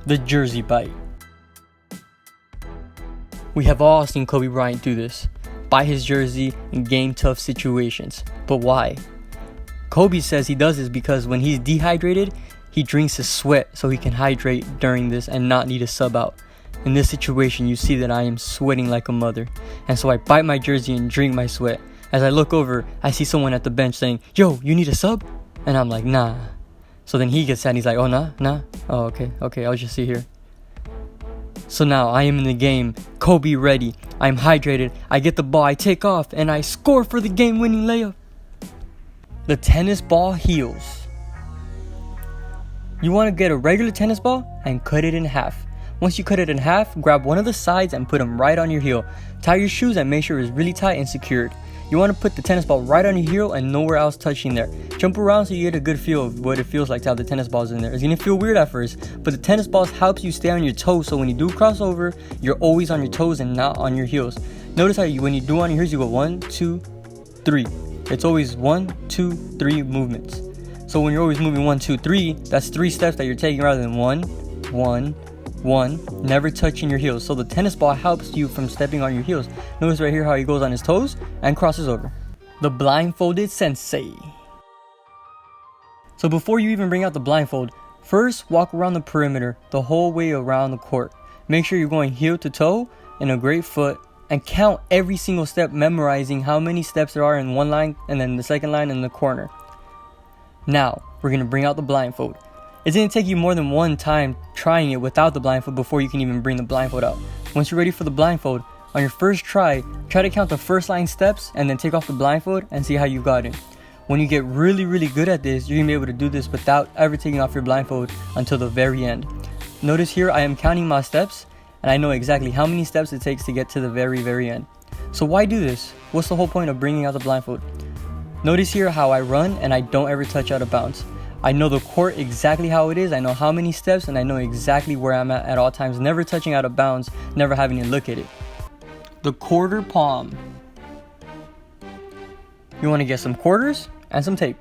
The jersey bite. We have all seen Kobe Bryant do this. Bite his jersey in game tough situations. But why? Kobe says he does this because when he's dehydrated, he drinks his sweat so he can hydrate during this and not need a sub out. In this situation, you see that I am sweating like a mother. And so I bite my jersey and drink my sweat. As I look over, I see someone at the bench saying, "Yo, you need a sub?" And I'm like, "Nah." So then he gets sad and he's like, "Oh, nah. Oh, okay, I'll just sit here." So now I am in the game, Kobe ready. I'm hydrated, I get the ball, I take off, and I score for the game-winning layup. The tennis ball heels. You want to get a regular tennis ball and cut it in half. Once you cut it in half, grab one of the sides and put them right on your heel. Tie your shoes and make sure it's really tight and secured. You want to put the tennis ball right on your heel and nowhere else touching there. Jump around so you get a good feel of what it feels like to have the tennis balls in there. It's going to feel weird at first, but the tennis balls helps you stay on your toes, so when you do cross over, you're always on your toes and not on your heels. Notice how when you do on your heels, you go 1, 2, 3. It's always 1, 2, 3 movements. So when you're always moving 1, 2, 3, that's 3 steps that you're taking rather than 1, 1, 1, never touching your heels. So the tennis ball helps you from stepping on your heels. Notice right here how he goes on his toes and crosses over. The blindfolded sensei. So before you even bring out the blindfold, first walk around the perimeter the whole way around the court. Make sure you're going heel to toe in a great foot and count every single step, memorizing how many steps there are in one line and then the second line in the corner. Now we're going to bring out the blindfold. It's going to take you more than one time trying it without the blindfold before you can even bring the blindfold out. Once you're ready for the blindfold, on your first try to count the first line steps and then take off the blindfold and see how you got it. When you get really good at this, you're going to be able to do this without ever taking off your blindfold until the very end. Notice here I am counting my steps and I know exactly how many steps it takes to get to the very end. So why do this? What's the whole point of bringing out the blindfold? Notice here how I run and I don't ever touch out of bounds. I know the court exactly how it is, I know how many steps, and I know exactly where I'm at all times, never touching out of bounds, never having to look at it. The quarter palm. You want to get some quarters and some tape.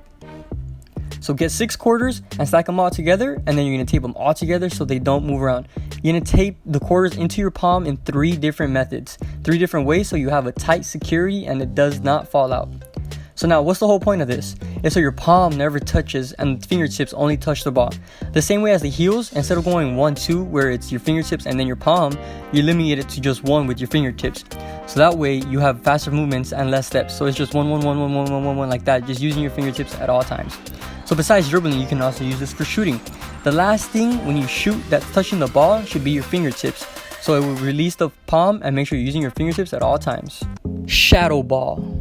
So get 6 quarters and stack them all together, and then you're going to tape them all together so they don't move around. You're going to tape the quarters into your palm in 3 different methods, 3 different ways, so you have a tight security and it does not fall out. So now, what's the whole point of this? It's so your palm never touches and the fingertips only touch the ball. The same way as the heels, instead of going 1, 2, where it's your fingertips and then your palm, you limit it to just 1 with your fingertips. So that way you have faster movements and less steps. So it's just 1, 1, 1, 1, 1, 1, 1, 1 like that, just using your fingertips at all times. So besides dribbling, you can also use this for shooting. The last thing when you shoot that's touching the ball should be your fingertips. So it will release the palm and make sure you're using your fingertips at all times. Shadow ball.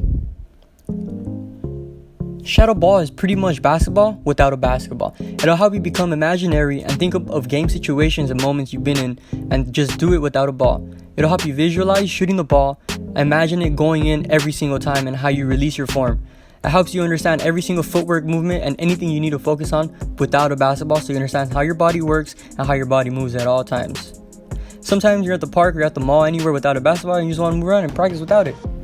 Shadow ball is pretty much basketball without a basketball. It'll help you become imaginary and think of game situations and moments you've been in and just do it without a ball. It'll help you visualize shooting the ball, imagine it going in every single time and how you release your form. It helps you understand every single footwork movement and anything you need to focus on without a basketball, so you understand how your body works and how your body moves at all times. Sometimes you're at the park or at the mall, anywhere without a basketball, and you just want to move around and practice without it.